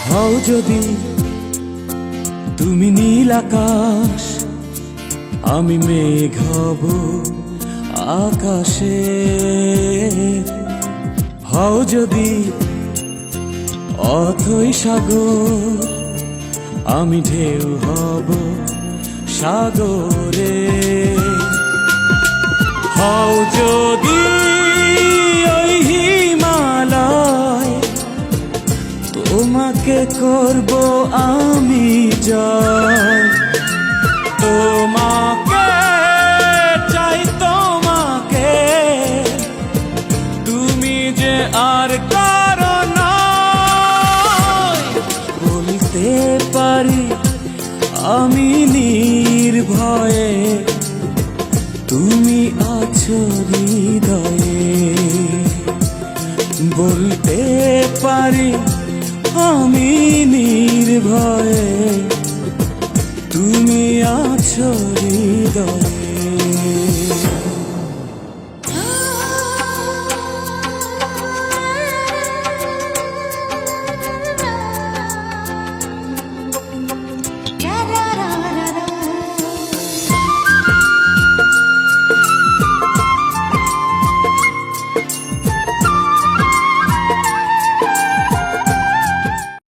হও যদি তুমি নীল আকাশ, আমি মেঘ হব আকাশে। হও যদি অথই সাগর, আমি ঢেউ হব সাগরে। হও যদি ওই হিমালয়, তোমাকে করব আমি জয়। তোমাকে চাই, তোমাকে, তুমি যে আর কারো নয়। বলতে পারি আমি নির্ভয়ে, তুমি আছো হৃদয়ে। বলতে পারি আমি নির্ভয়ে, তুমি আছো হৃদয়ে।